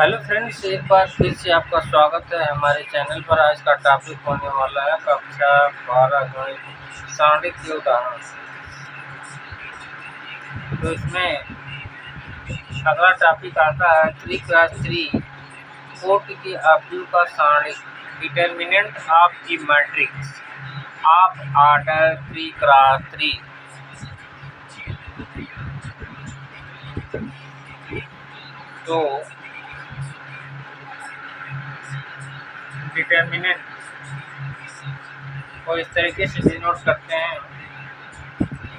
Hello friends, एक बार फिर से आपका स्वागत है हमारे चैनल पर। आज का टॉपिक होने वाला है कक्षा 12 गणित सारणिक के उदाहरण। तो इसमें अगला टॉपिक आता है 3x3 कोटि के अवयव का सारणिक, determinant of the matrix of order 3x3। तो डिटर्मिनेंट को इस तरीके से डिनोट करते हैं,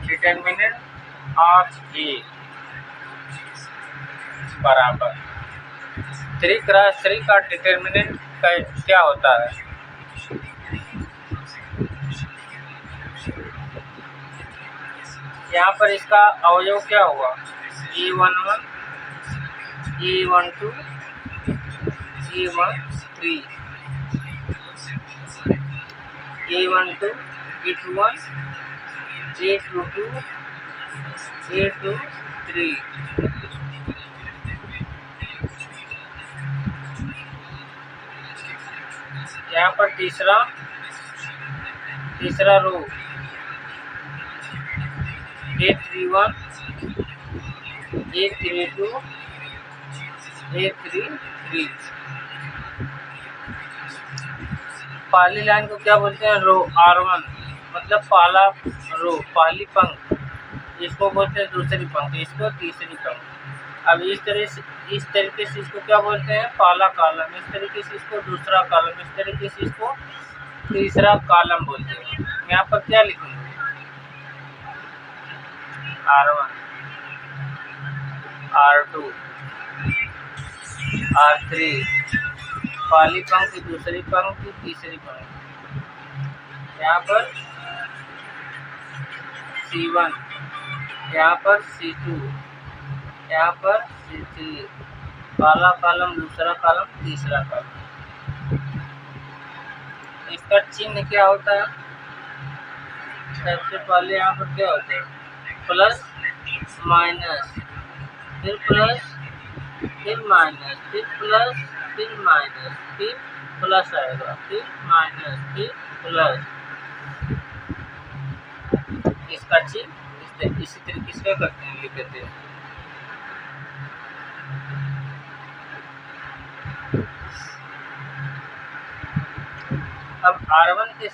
डिटर्मिनेंट ऑफ ए बराबर 3x3 का डिटर्मिनेंट क्या होता है। यहाँ पर इसका अवयव क्या हुआ, E11, E12, E13, E12, E21, E22, E23। यहाँ पर तीसरा रो A31, A32, A33। पहली लाइन को क्या बोलते हैं, रो R1, मतलब पहला रो, पहली पंक्ति। इसको बोलते हैं दूसरी पंक्ति, इसको तीसरी पंक्ति। अब इस तरीके से इसको क्या बोलते हैं, पहला कॉलम। इस तरीके से इसको दूसरा कॉलम, इस तरीके से इसको तीसरा कॉलम बोलते हैं। यहाँ पर क्या लिखेंगे, R1, R2, R3, पहली पंक्ति, दूसरी पंक्ति, तीसरी पंक्ति। यहाँ पर C1, यहाँ पर C2, यहाँ पर C3, पहला कॉलम, दूसरा कॉलम, तीसरा कॉलम। इसका चिन्ह क्या होता है, सबसे पहले यहाँ पर क्या होता है, प्लस माइनस, फिर प्लस, फिर माइनस, फिर प्लस, फिर माइनस, फिर प्लस आएगा, फिर माइनस, फिर प्लस। इसका चिन्ह इसी तरीके से करते हैं, लिख देते हैं। अब R1 के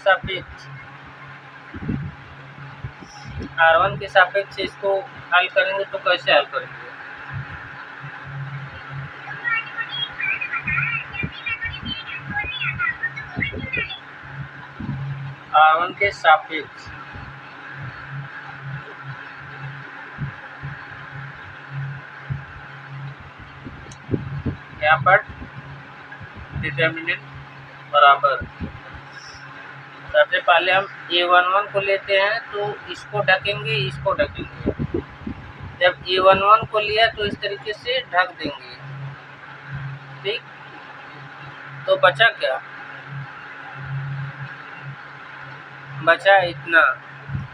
सापेक्ष इसको हल करेंगे तो कैसे हल करेंगे, R1 के सापेक्ष यहाँ पर डिटर्मिनेंट बराबर, सबसे पहले हम A11 को लेते हैं तो इसको ढकेंगे, इसको ढकेंगे। जब A11 को लिया तो इस तरीके से ढक देंगे, ठीक। तो बचा क्या, बचा इतना।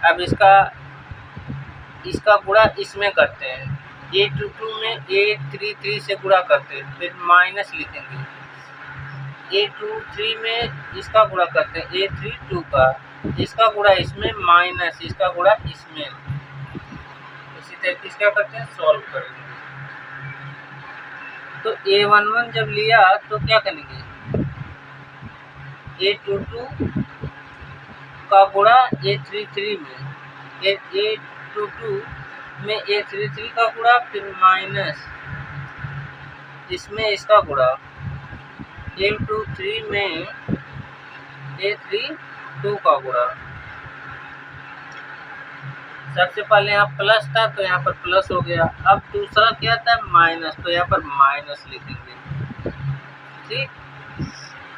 अब इसका गुणा इसमें करते हैं, A22 में A33 से गुणा करते हैं, फिर माइनस लिखेंगे। A23 में इसका गुणा करते हैं, A32 का, इसका गुणा इसमें, माइनस इसका गुणा इसमें। इसी तरीके से क्या करते हैं, सॉल्व करेंगे। तो A11 जब लिया तो क्या करेंगे, A22 का गुणा A33 में, A22 में A33 का गुणा, फिर माइनस इसमें इसका गुणा, A23 में A32 का गुणा। सबसे पहले यहाँ प्लस था तो यहाँ पर प्लस हो गया। अब दूसरा क्या था, माइनस, तो यहाँ पर माइनस लिखेंगे, ठीक।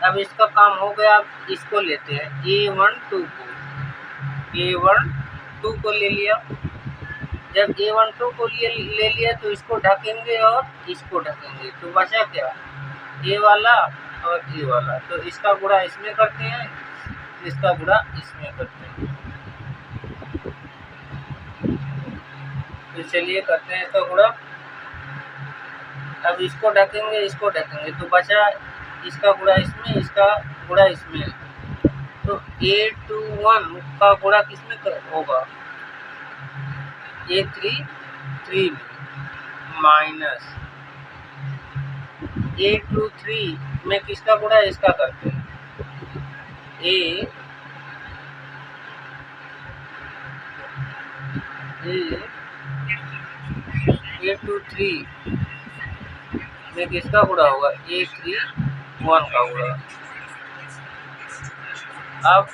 अब इसका काम हो गया। अब इसको लेते हैं A12 को ले लिया। जब A12 को ले लिया तो इसको ढकेंगे और इसको ढकेंगे, तो बचा क्या, ए वाला और ए वाला। तो इसका गुणा इसमें करते हैं, इसका गुणा इसमें करते हैं। तो चलिए करते हैं इसका गुणा। अब इसको ढकेंगे, इसको ढकेंगे, तो बचा इसका गुणा इसमें, इसका गुणा इसमें। तो A21 का गुणा किसमें होगा? A33 में, माइनस A23 में किसका गुणा? इसका करते हैं। A23 में किसका गुणा होगा? A31 का गुणा। अब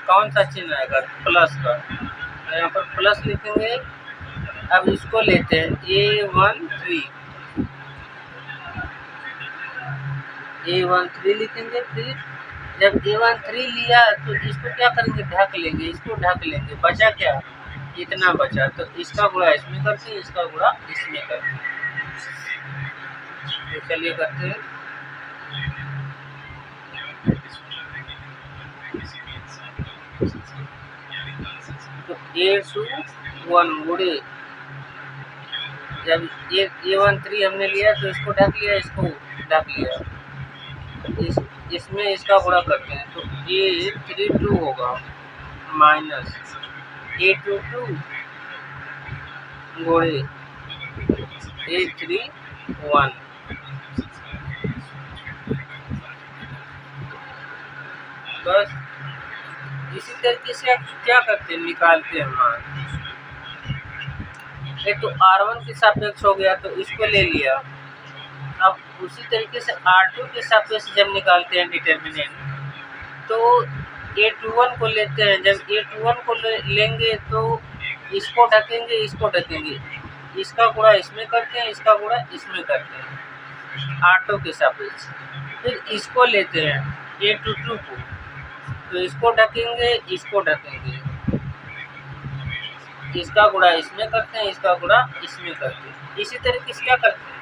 कौन सा चिन्ह आएगा? प्लस का, तो यहाँ पर प्लस लिखेंगे। अब इसको लेते हैं A13 लिखेंगे। फिर जब A13 लिया तो इसको क्या करेंगे? ढक लेंगे, इसको ढक लेंगे। बचा क्या? इतना बचा, तो इसका गुणा इसमें करते हैं, इसका गुणा इसमें करते हैं। तो चलिए करते हैं। तो A21 गुणे, जब A13 हमने लिया तो इसको ढक लिया, इसको ढक लिया, इसमें इसका गुणा करते हैं। तो A32 होगा माइनस A22 गुणे A31। बस इसी तरीके से आप क्या करते हैं? निकालते हैं मान। एक तो R1 के सापेक्ष हो गया तो इसको ले लिया। अब उसी तरीके से R2 के सापेक्ष जब निकालते हैं डिटर्मिनेंट, तो A21 को लेते हैं। जब A21 को लेंगे तो इसको ढकेंगे, इसको ढकेंगे, इसका गुणा इसमें करते हैं, इसका गुणा इसमें करते हैं R2 के सापेक्ष। फिर इसको लेते हैं A22 को, तो इसको ढकेंगे, इसको ढकेंगे, इसका गुणा इसमें करते हैं, इसका गुणा इसमें करते हैं। इसी तरीके से क्या करते हैं?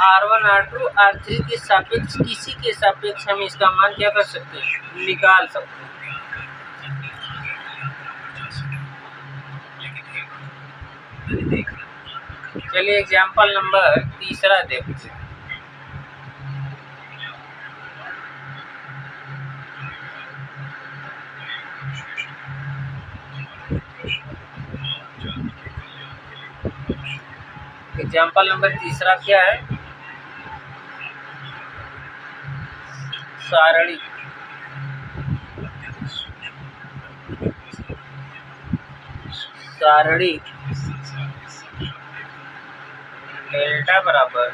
R1, R2, R3 के सापेक्ष किसी के सापेक्ष हम इसका मान क्या कर सकते हैं? निकाल सकते हैं। चलिए एग्जाम्पल नंबर 3 देखते हैं। एग्जाम्पल नंबर 3 क्या है? सारणी डेल्टा बराबर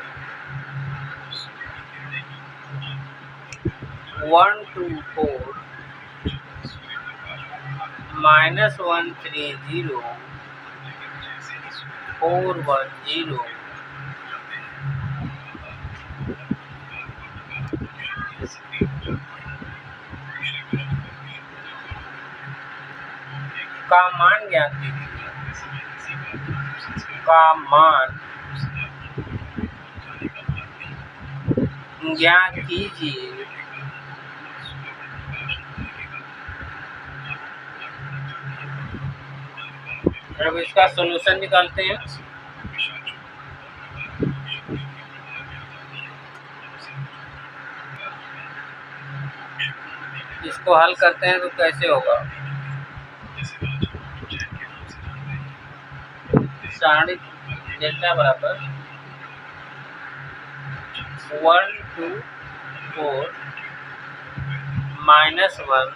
1 2 4 -130 410 का मान ज्ञात कीजिए। का मान ज्ञात कीजिए। अब इसका सॉल्यूशन निकालते हैं। इसको हल करते हैं तो कैसे होगा? सारणी डेल्टा बराबर 1 2 4 -1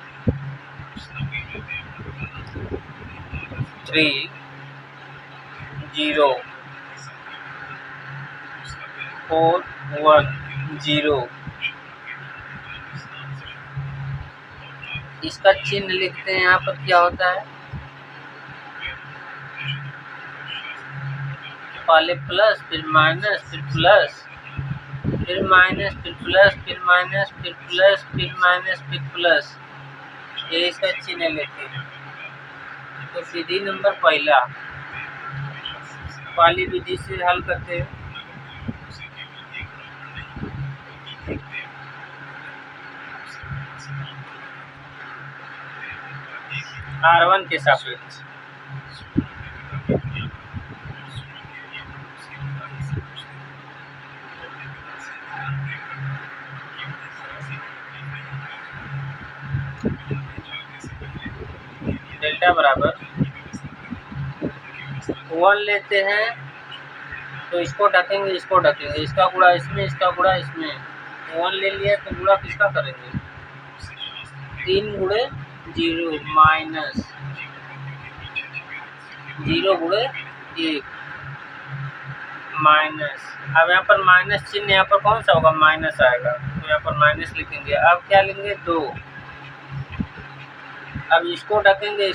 3 0 4 1 0। इसका चिन्ह लिखते हैं। यहाँ पर क्या होता है? पहले प्लस, फिर माइनस, फिर प्लस, फिर माइनस, फिर प्लस, फिर माइनस, फिर प्लस, फिर माइनस, फिर प्लस। ये इसका चिन्ह लेते हैं। तो विधि नंबर पहला, पहली विधि से हल करते हैं। R1 के सापेक्ष डेल्टा बराबर 1 लेते हैं तो इसको ढकेंगे, इसका गुणा इसमें, इसका गुणा इसमें। 1 ले लिया तो गुणा किसका करेंगे, 3 गुणे 0 माइनस 0 गुणे 1 माइनस। अब यहाँ पर माइनस चिन्ह यहाँ पर कौन सा होगा, माइनस आएगा, तो यहाँ पर माइनस लिखेंगे। अब क्या लेंगे, 2। अब इसको ढकेंगे,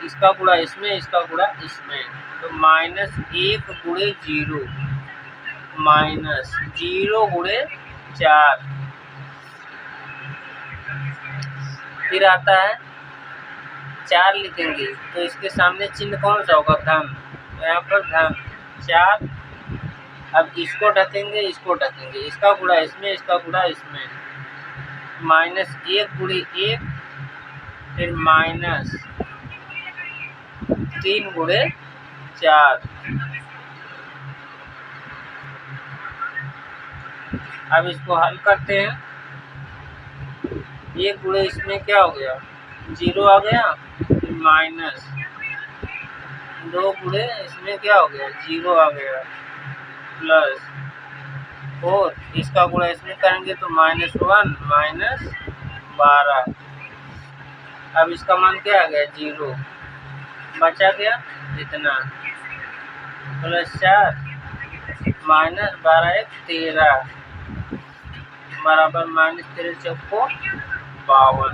इसका गुणा इसमें, इसका गुणा इसमें, तो माइनस 1 गुणे 0 माइनस 0 गुणे 4। फिर आता है 4 लिखेंगे तो इसके सामने चिन्ह कौन सा होगा, धन, तो यहाँ पर धन 4। अब इसको ढकेंगे, इसका गुणा इसमें, इसका गुणा इसमें, माइनस 1 गुणे 1 फिर माइनस 3 गुणे 4। अब इसको हल करते हैं, 1 गुणे इसमें क्या हो गया, 0 आ गया, फिर माइनस 2 गुणे इसमें क्या हो गया, 0 आ गया, प्लस 4, इसका गुणा इसमें करेंगे तो माइनस 1 माइनस 12। अब इसका मान क्या आ गया, 0, बचा गया इतना, प्लस 4 माइनस 12 1 13 बराबर माइनस 13 चौको 52।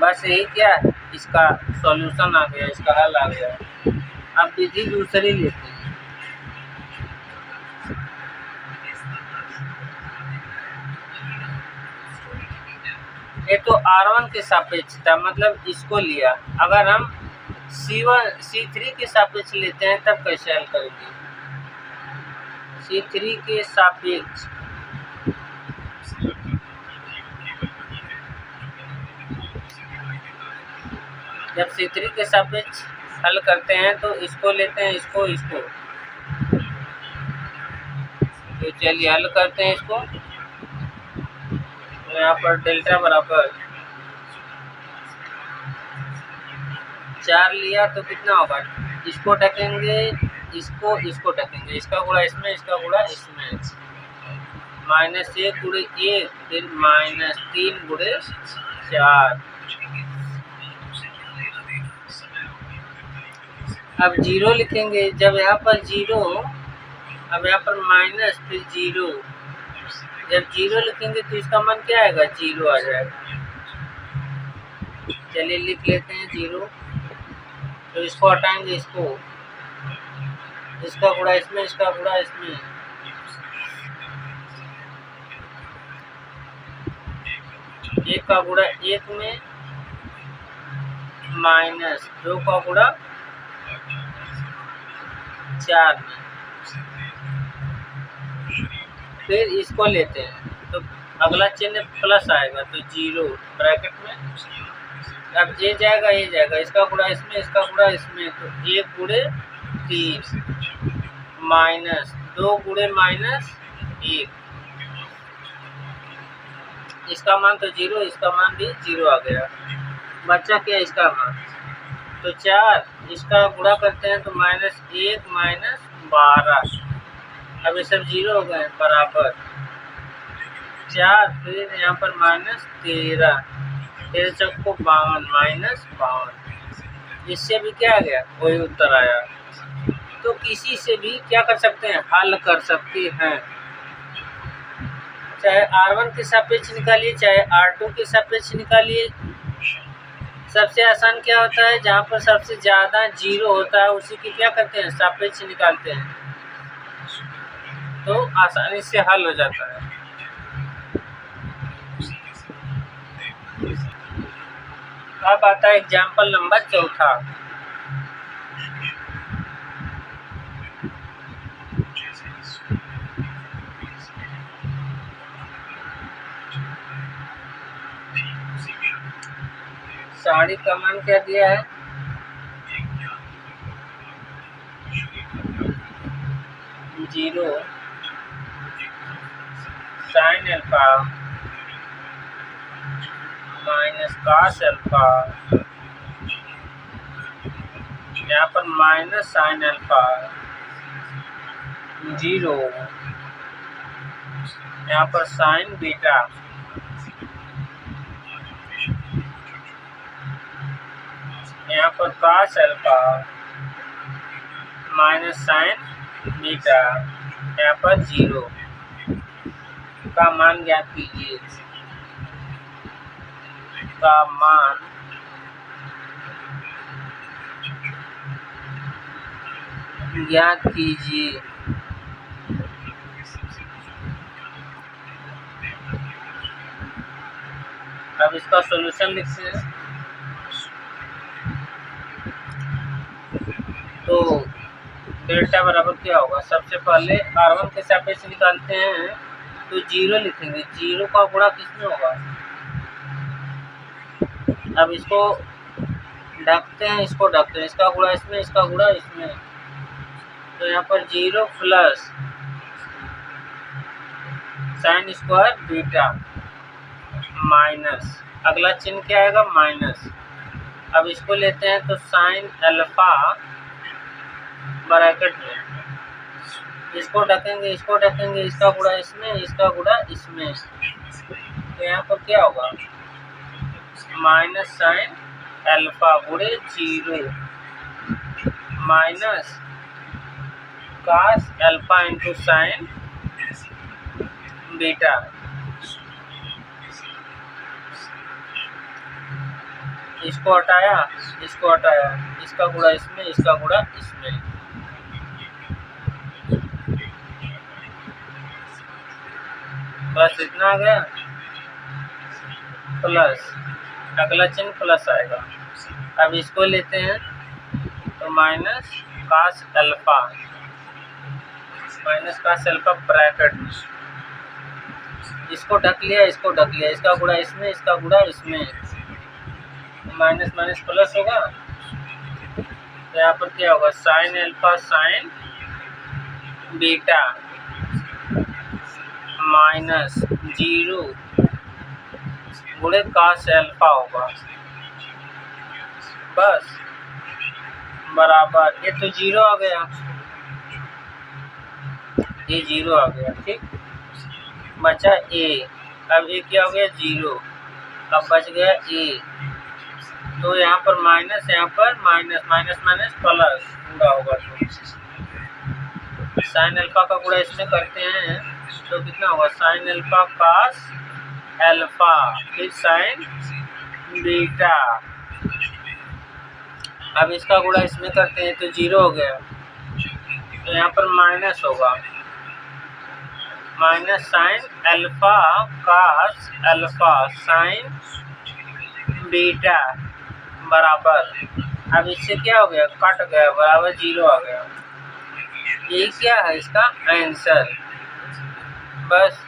बस यही क्या है, इसका सॉल्यूशन आ गया, इसका हल आ गया। अब विधि दूसरी लेते हैं। ये तो R1 के सापेक्ष था, मतलब इसको लिया। अगर हम C3 के सापेक्ष लेते हैं तब कैसे हल करेंगे, C3 के सापेक्ष जब C3 के सापेक्ष हल करते हैं तो इसको लेते हैं, इसको तो चलिए हल करते हैं इसको। तो यहाँ पर डेल्टा बराबर 4 लिया तो कितना होगा, इसको ढकेंगे, इसको ढकेंगे, इसका गुणा इसमें, इसका गुणा इसमें, माइनस 1 गुणे 1 फिर माइनस 3 गुणे 4। अब 0 लिखेंगे, जब यहाँ पर 0, अब यहाँ पर माइनस फिर 0, जब 0 लिखेंगे तो इसका मान क्या आएगा, 0 आ जाएगा। चलिए लिख लेते हैं 0, तो इसको हटाएंगे, इसका गुणा इसमें, इसका गुणा इसमें, एक का गुणा 1 में माइनस 2 का गुणा 4 में, फिर इसको लेते हैं तो अगला चिन्ह प्लस आएगा तो 0 ब्रैकेट में। अब ये जाएगा, इसका गुणा इसमें, इसका गुणा इसमें, तो 1 गुणे 3 माइनस 2 गुणे माइनस 1, इसका मान तो 0, इसका मान भी 0 आ गया। बचा क्या, इसका मान तो 4, इसका गुणा करते हैं तो माइनस 1 माइनस 12। अब ये सब 0 हो गए, बराबर 4 फिर यहाँ पर माइनस 13 चौको 52 माइनस 52। इससे भी क्या आ गया, वही उत्तर आया। तो किसी से भी क्या कर सकते हैं, हल कर सकते हैं, चाहे R1 के सापेक्ष निकालिए, चाहे R2 के सापेक्ष निकालिए। सबसे आसान क्या होता है, जहाँ पर सबसे ज़्यादा 0 होता है उसी की क्या करते हैं, सापेक्ष निकालते हैं, तो आसानी से हल हो जाता है। अब आता है एग्जाम्पल नंबर 4। साड़ी का मान क्या दिया है, 0 sin alpha minus cos alpha, यहाँ पर माइनस साइन अल्फा, 0, यहाँ पर साइन बीटा, यहाँ पर cos alpha minus sine beta, यहाँ पर 0 का मान ज्ञात कीजिए, का मान ज्ञात कीजिए। अब इसका सॉल्यूशन लिखते हैं। तो डेल्टा बराबर क्या होगा, सबसे पहले R1 के सापेक्ष निकालते हैं तो 0 लिखेंगे, 0 का गुणा किसमें होगा। अब इसको ढकते हैं, इसको ढकते हैं, इसका गुणा इसमें, इसका गुणा इसमें, तो यहाँ पर 0 plus sine square beta minus, अगला चिन्ह क्या आएगा, माइनस। अब इसको लेते हैं तो साइन अल्फा ब्रैकेट में, इसको ढकेंगे, इसको ढकेंगे, इसका गुणा इसमें, इसका गुणा इसमें, तो यहाँ पर क्या होगा, माइनस साइन अल्फा गुणे 0 minus cos alpha into sine beta. इसको हटाया, इसको हटाया, इसका गुणा इसमें, इसका गुणा इसमें, बस इतना आ गया, प्लस, अगला चिन्ह प्लस आएगा। अब इसको लेते हैं तो minus cos alpha, minus cos alpha bracket, इसको ढक लिया, इसको ढक लिया, इसका गुणा इसमें, इसका गुणा इसमें, माइनस माइनस प्लस होगा, तो यहाँ पर क्या होगा, sine alpha sine beta minus 0 गुणे कास अल्फा होगा, बस बराबर, ये तो 0 आ गया, ये 0 आ गया, ठीक, बचा ए। अब ये क्या हो गया, 0, अब बच गया ए, तो यहाँ पर माइनस, यहाँ पर माइनस, माइनस माइनस प्लस पूरा होगा, तो साइन अल्फा का गुणा इसमें करते हैं तो कितना होगा, साइन अल्फा कास अल्फा फिर साइन बीटा, अब इसका गुणा इसमें करते हैं तो 0 हो गया, तो यहाँ पर माइनस होगा, minus sine alpha cos alpha sine beta बराबर, अब इससे क्या हो गया, कट गया, बराबर 0 आ गया, ये क्या है इसका आंसर। बस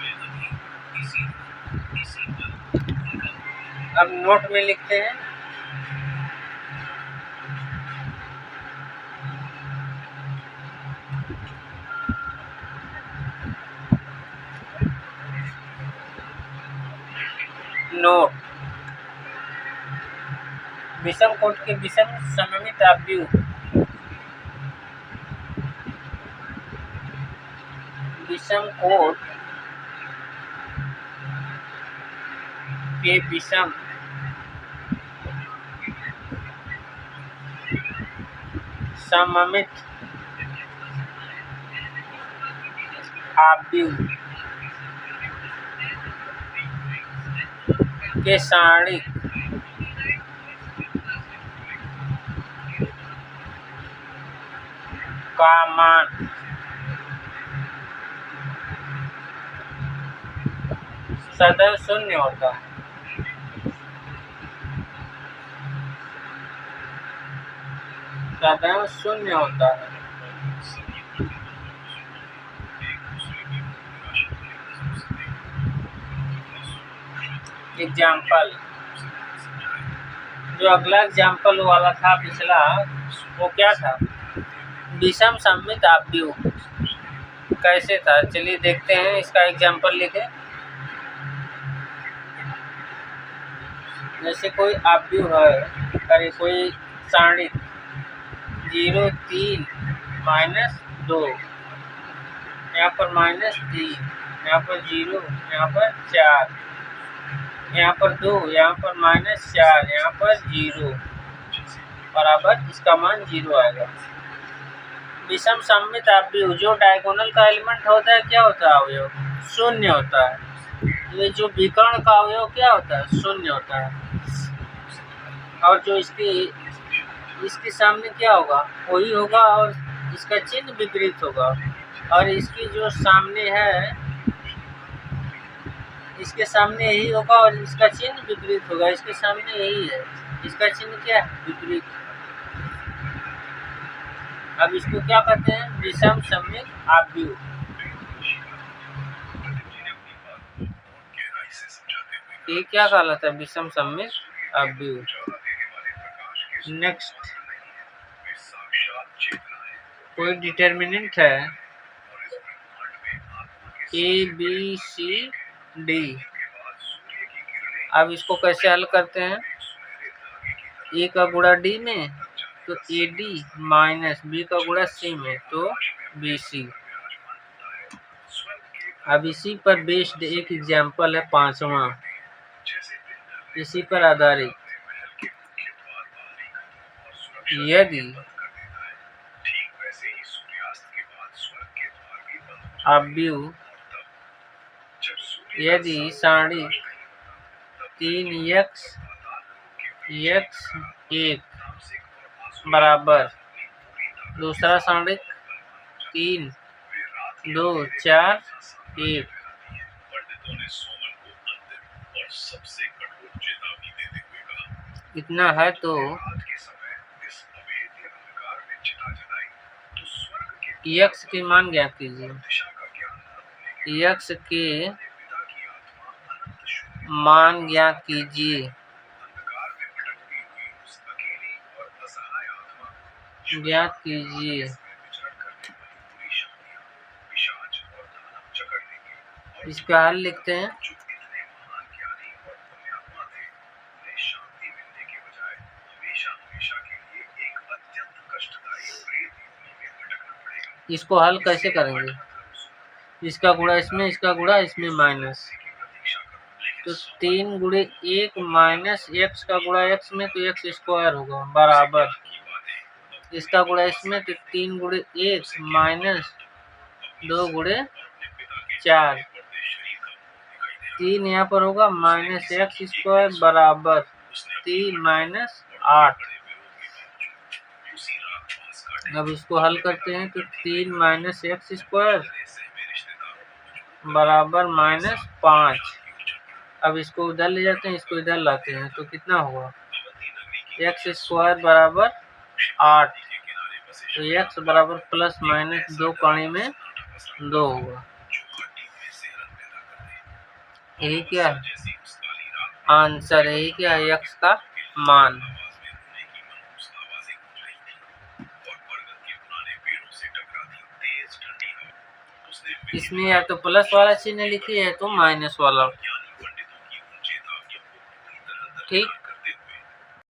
अब नोट में लिखते हैं, नोट, विषम कोट के विषम सममित आव्यूह, विषम कोट के विषम सममित आव्यूह के सारणिक का मान सदैव शून्य होता है, सदैव शून्य होता है। एग्जाम्पल, जो अगला एग्जाम्पल वाला था पिछला, वो क्या था, विषम सममित आव्यूह कैसे था, चलिए देखते हैं, इसका एग्जाम्पल लिखे। जैसे कोई आव्यूह है, अरे कोई सारणी 0 3 -2, यहाँ पर -3, यहाँ पर 0, यहाँ पर 4, यहाँ पर 2, यहाँ पर -4, यहाँ पर 0 बराबर इसका मान 0 आएगा। विषम सममित आव्यूह जो डायगोनल का एलिमेंट होता है क्या होता है? अवयव शून्य होता है। ये जो विकर्ण का अवयव क्या होता है? शून्य होता है। और जो इसके सामने क्या होगा? वही होगा और इसका चिन्ह विपरीत होगा। और इसकी जो सामने है, इसके सामने यही होगा और इसका चिन्ह विपरीत होगा। इसके सामने यही है, इसका चिन्ह क्या है? विपरीत। अब इसको क्या कहते हैं? विषम सममित आव्यूह। ये क्या कहलाता है? विषम सममित आव्यूह। नेक्स्ट, कोई डिटर्मिनेंट है ABCD। अब इसको कैसे हल करते हैं? A का गुणा D में तो AD माइनस B का गुणा C में तो BC। अब इसी पर बेस्ड एक एग्जाम्पल है 5वां, इसी पर आधारित। यदि आव्यूह यदि सारणी 3x x 1 बराबर दूसरा सारणी 3 2 4 1 इतना है तो x के मान ज्ञात कीजिए। x के मान ज्ञात कीजिए। ज्ञात कीजिए। इसका हल लिखते हैं। इसको हल कैसे करेंगे? इसका गुणा इसमें, इसका गुणा इसमें माइनस, तो 3 गुणे 1 माइनस x का गुणा x में तो x स्क्वायर होगा बराबर इसका गुणा इसमें तो 3 गुणे 1 माइनस 2 गुणे 4, 3 यहाँ पर होगा माइनस x स्क्वायर बराबर 3 माइनस 8। अब इसको हल करते हैं तो 3 माइनस x स्क्वायर बराबर माइनस 5। अब इसको उधर ले जाते हैं, इसको इधर लाते हैं तो कितना होगा? x स्क्वायर बराबर 8, तो x बराबर प्लस माइनस 2 पानी में 2 होगा। यही क्या है आंसर? यही क्या है? x का मान। इसमें या तो प्लस वाला चिन्ह लिखिए या तो माइनस वाला। ठीक।